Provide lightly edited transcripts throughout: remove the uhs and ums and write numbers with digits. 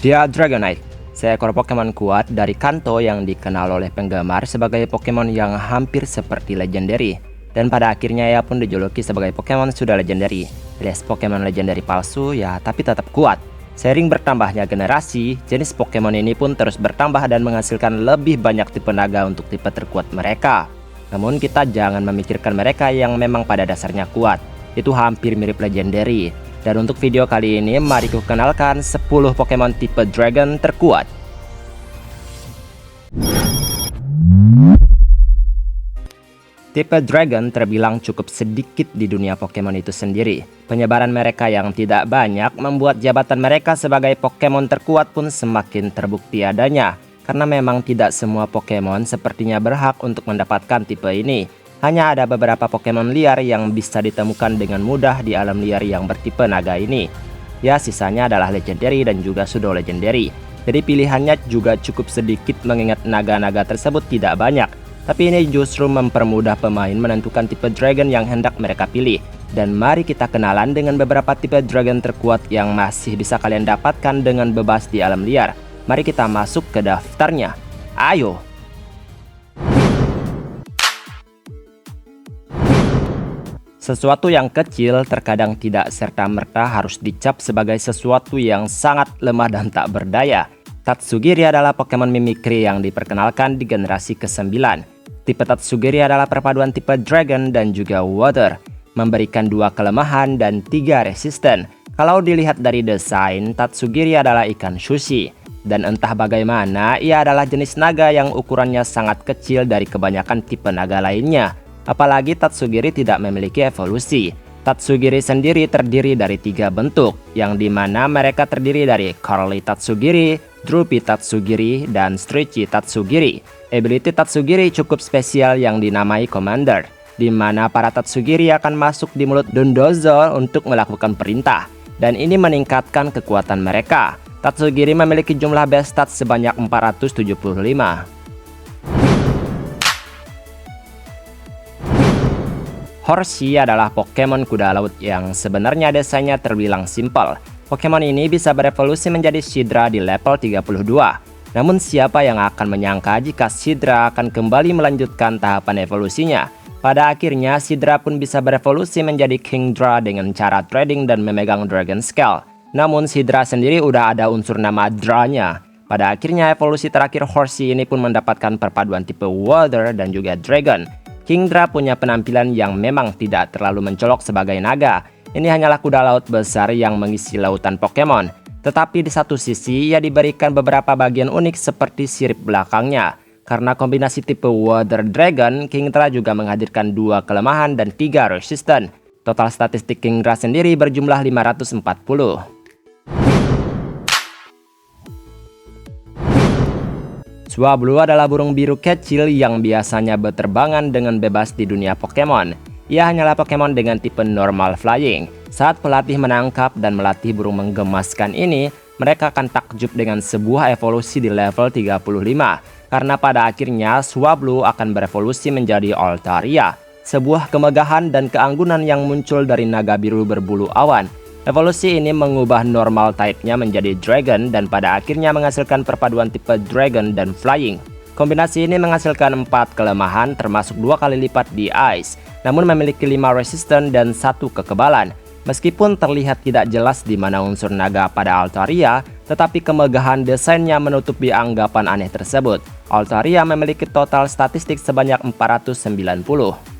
Dia Dragonite, seekor Pokemon kuat dari Kanto yang dikenal oleh penggemar sebagai Pokemon yang hampir seperti legendary. Dan pada akhirnya ia pun dijuluki sebagai Pokemon sudah legendary, alias Pokemon legendary palsu ya tapi tetap kuat. Seiring bertambahnya generasi, jenis Pokemon ini pun terus bertambah dan menghasilkan lebih banyak tipe naga untuk tipe terkuat mereka. Namun kita jangan memikirkan mereka yang memang pada dasarnya kuat, itu hampir mirip legendary. Dan untuk video kali ini mari ku kenalkan 10 Pokemon tipe Dragon terkuat. Tipe Dragon terbilang cukup sedikit di dunia Pokemon itu sendiri. Penyebaran mereka yang tidak banyak membuat jabatan mereka sebagai Pokemon terkuat pun semakin terbukti adanya. Karena memang tidak semua Pokemon sepertinya berhak untuk mendapatkan tipe ini. Hanya ada beberapa Pokemon liar yang bisa ditemukan dengan mudah di alam liar yang bertipe naga ini. Ya, sisanya adalah legendary dan juga pseudo legendary. Jadi pilihannya juga cukup sedikit mengingat naga-naga tersebut tidak banyak. Tapi ini justru mempermudah pemain menentukan tipe Dragon yang hendak mereka pilih. Dan mari kita kenalan dengan beberapa tipe Dragon terkuat yang masih bisa kalian dapatkan dengan bebas di alam liar. Mari kita masuk ke daftarnya. Ayo! Sesuatu yang kecil terkadang tidak serta-merta harus dicap sebagai sesuatu yang sangat lemah dan tak berdaya. Tatsugiri adalah Pokemon mimikri yang diperkenalkan di generasi ke-9. Tipe Tatsugiri adalah perpaduan tipe Dragon dan juga Water, memberikan 2 kelemahan dan 3 resisten. Kalau dilihat dari desain, Tatsugiri adalah ikan sushi. Dan entah bagaimana, ia adalah jenis naga yang ukurannya sangat kecil dari kebanyakan tipe naga lainnya. Apalagi Tatsugiri tidak memiliki evolusi. Tatsugiri sendiri terdiri dari 3 bentuk, yang dimana mereka terdiri dari Curly Tatsugiri, Droopy Tatsugiri, dan Stretchy Tatsugiri. Ability Tatsugiri cukup spesial yang dinamai Commander, di mana para Tatsugiri akan masuk di mulut Dondozo untuk melakukan perintah, dan ini meningkatkan kekuatan mereka. Tatsugiri memiliki jumlah base stats sebanyak 475. Horsea adalah Pokemon kuda laut yang sebenarnya desainnya terbilang simpel. Pokemon ini bisa berevolusi menjadi Sidra di level 32. Namun siapa yang akan menyangka jika Sidra akan kembali melanjutkan tahapan evolusinya. Pada akhirnya Sidra pun bisa berevolusi menjadi Kingdra dengan cara trading dan memegang Dragon Scale. Namun Sidra sendiri udah ada unsur nama Dra-nya. Pada akhirnya evolusi terakhir Horsea ini pun mendapatkan perpaduan tipe Water dan juga Dragon. Kingdra punya penampilan yang memang tidak terlalu mencolok sebagai naga. Ini hanyalah kuda laut besar yang mengisi lautan Pokemon. Tetapi di satu sisi ia diberikan beberapa bagian unik seperti sirip belakangnya. Karena kombinasi tipe Water Dragon, Kingdra juga menghadirkan 2 kelemahan dan 3 resisten. Total statistik Kingdra sendiri berjumlah 540. Swablu adalah burung biru kecil yang biasanya berterbangan dengan bebas di dunia Pokemon. Ia hanyalah Pokemon dengan tipe normal flying. Saat pelatih menangkap dan melatih burung menggemaskan ini, mereka akan takjub dengan sebuah evolusi di level 35. Karena pada akhirnya Swablu akan berevolusi menjadi Altaria, sebuah kemegahan dan keanggunan yang muncul dari naga biru berbulu awan. Evolusi ini mengubah normal type-nya menjadi Dragon dan pada akhirnya menghasilkan perpaduan tipe Dragon dan Flying. Kombinasi ini menghasilkan 4 kelemahan termasuk 2 kali lipat di Ice, namun memiliki 5 resisten dan 1 kekebalan. Meskipun terlihat tidak jelas di mana unsur naga pada Altaria, tetapi kemegahan desainnya menutupi anggapan aneh tersebut. Altaria memiliki total statistik sebanyak 490.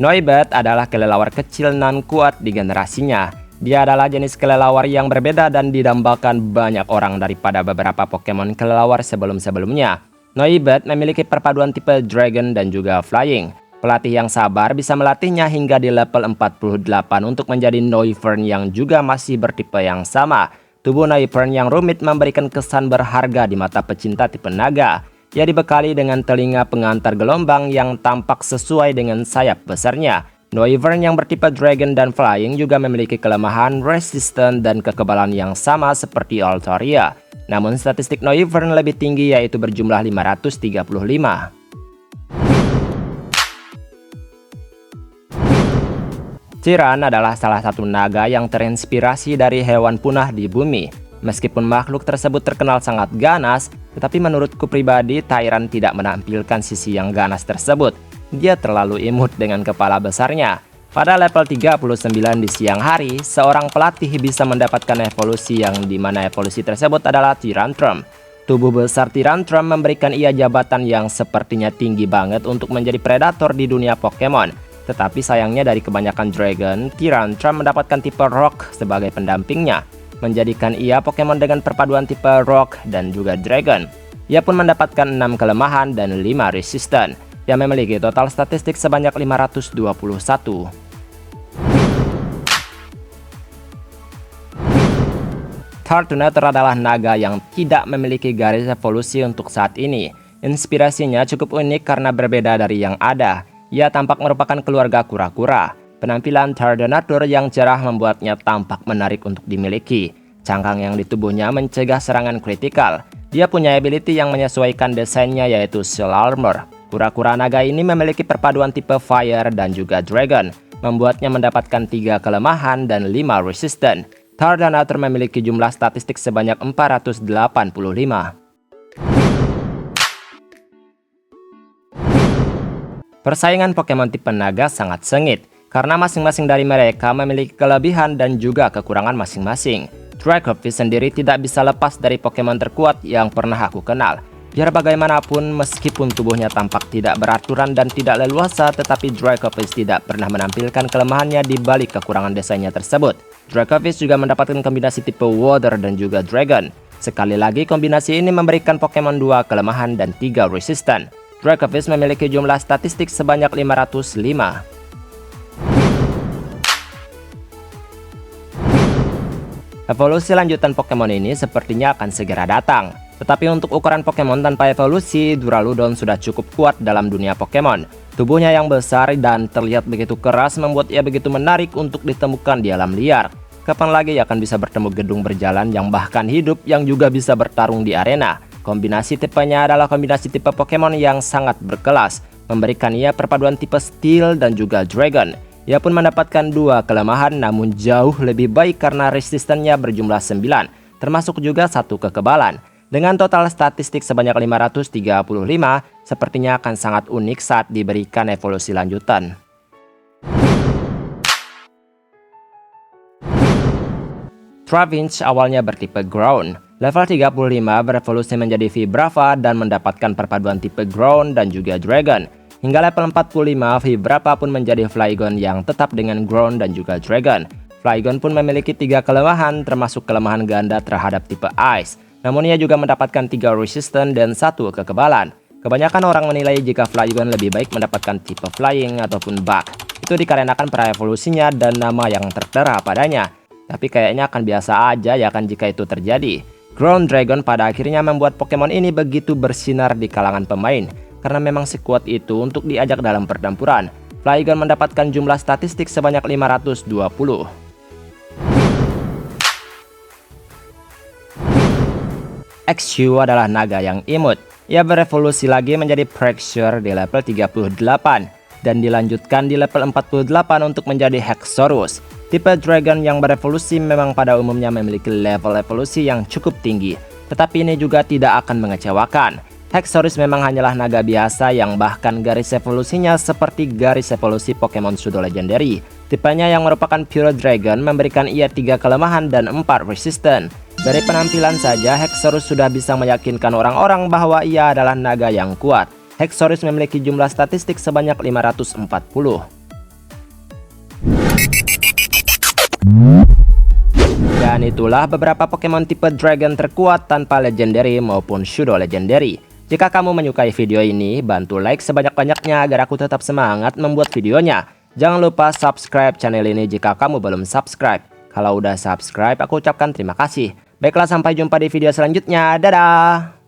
Noibat adalah kelelawar kecil nan kuat di generasinya. Dia adalah jenis kelelawar yang berbeda dan didambakan banyak orang daripada beberapa Pokemon kelelawar sebelum-sebelumnya. Noibat memiliki perpaduan tipe Dragon dan juga Flying. Pelatih yang sabar bisa melatihnya hingga di level 48 untuk menjadi Noivern yang juga masih bertipe yang sama. Tubuh Noivern yang rumit memberikan kesan berharga di mata pecinta tipe naga. Ia dibekali dengan telinga pengantar gelombang yang tampak sesuai dengan sayap besarnya. Noivern yang bertipe Dragon dan Flying juga memiliki kelemahan, resisten, dan kekebalan yang sama seperti Altaria. Namun statistik Noivern lebih tinggi yaitu berjumlah 535. Tyran adalah salah satu naga yang terinspirasi dari hewan punah di bumi. Meskipun makhluk tersebut terkenal sangat ganas, tetapi menurutku pribadi Tyran tidak menampilkan sisi yang ganas tersebut. Dia terlalu imut dengan kepala besarnya. Pada level 39 di siang hari, seorang pelatih bisa mendapatkan evolusi yang dimana evolusi tersebut adalah Tyrantrum. Tubuh besar Tyrantrum memberikan ia jabatan yang sepertinya tinggi banget untuk menjadi predator di dunia Pokemon. Tetapi sayangnya dari kebanyakan Dragon, Tyrantrum mendapatkan tipe Rock sebagai pendampingnya, menjadikan ia Pokemon dengan perpaduan tipe Rock dan juga Dragon. Ia pun mendapatkan 6 kelemahan dan 5 resisten, yang memiliki total statistik sebanyak 521. Turtonator adalah naga yang tidak memiliki garis evolusi untuk saat ini. Inspirasinya cukup unik karena berbeda dari yang ada. Ia tampak merupakan keluarga kura-kura. Penampilan Turtonator yang cerah membuatnya tampak menarik untuk dimiliki. Cangkang yang di tubuhnya mencegah serangan kritikal. Dia punya ability yang menyesuaikan desainnya yaitu Shell Armor. Kura-kura naga ini memiliki perpaduan tipe Fire dan juga Dragon, membuatnya mendapatkan 3 kelemahan dan 5 resisten. Turtonator memiliki jumlah statistik sebanyak 485. Persaingan Pokemon tipe naga sangat sengit, karena masing-masing dari mereka memiliki kelebihan dan juga kekurangan masing-masing. Dracovish sendiri tidak bisa lepas dari Pokemon terkuat yang pernah aku kenal. Biar bagaimanapun, meskipun tubuhnya tampak tidak beraturan dan tidak leluasa, tetapi Dracovish tidak pernah menampilkan kelemahannya di balik kekurangan desainnya tersebut. Dracovish juga mendapatkan kombinasi tipe Water dan juga Dragon. Sekali lagi, kombinasi ini memberikan Pokemon 2 kelemahan dan 3 resisten. Dracovish memiliki jumlah statistik sebanyak 505. Evolusi lanjutan Pokemon ini sepertinya akan segera datang. Tetapi untuk ukuran Pokemon tanpa evolusi, Duraludon sudah cukup kuat dalam dunia Pokemon. Tubuhnya yang besar dan terlihat begitu keras membuat ia begitu menarik untuk ditemukan di alam liar. Kapan lagi ia akan bisa bertemu gedung berjalan yang bahkan hidup yang juga bisa bertarung di arena? Kombinasi tipenya adalah kombinasi tipe Pokemon yang sangat berkelas, memberikan ia perpaduan tipe Steel dan juga Dragon. Ia pun mendapatkan 2 kelemahan namun jauh lebih baik karena resistennya berjumlah 9, termasuk juga 1 kekebalan. Dengan total statistik sebanyak 535, sepertinya akan sangat unik saat diberikan evolusi lanjutan. Trapinch awalnya bertipe Ground. Level 35 berevolusi menjadi Vibrava dan mendapatkan perpaduan tipe Ground dan juga Dragon. Hingga level 45, Vibrava pun menjadi Flygon yang tetap dengan Ground dan juga Dragon. Flygon pun memiliki 3 kelemahan termasuk kelemahan ganda terhadap tipe Ice. Namun ia juga mendapatkan 3 resisten dan 1 kekebalan. Kebanyakan orang menilai jika Flygon lebih baik mendapatkan tipe Flying ataupun Bug. Itu dikarenakan praevolusinya dan nama yang tertera padanya. Tapi kayaknya akan biasa aja ya kan jika itu terjadi. Ground Dragon pada akhirnya membuat Pokemon ini begitu bersinar di kalangan pemain, karena memang sekuat itu untuk diajak dalam pertempuran. Flygon mendapatkan jumlah statistik sebanyak 520. Exu adalah naga yang imut. Ia berevolusi lagi menjadi Praxure di level 38, dan dilanjutkan di level 48 untuk menjadi Hexorus. Tipe Dragon yang berevolusi memang pada umumnya memiliki level evolusi yang cukup tinggi, tetapi ini juga tidak akan mengecewakan. Hexorus memang hanyalah naga biasa yang bahkan garis evolusinya seperti garis evolusi Pokemon Pseudo Legendary. Tipenya yang merupakan Pure Dragon memberikan ia 3 kelemahan dan 4 resisten. Dari penampilan saja, Hexorus sudah bisa meyakinkan orang-orang bahwa ia adalah naga yang kuat. Hexorus memiliki jumlah statistik sebanyak 540. Dan itulah beberapa Pokemon tipe Dragon terkuat tanpa Legendary maupun Pseudo Legendary. Jika kamu menyukai video ini, bantu like sebanyak-banyaknya agar aku tetap semangat membuat videonya. Jangan lupa subscribe channel ini jika kamu belum subscribe. Kalau udah subscribe, aku ucapkan terima kasih. Baiklah, sampai jumpa di video selanjutnya. Dadah!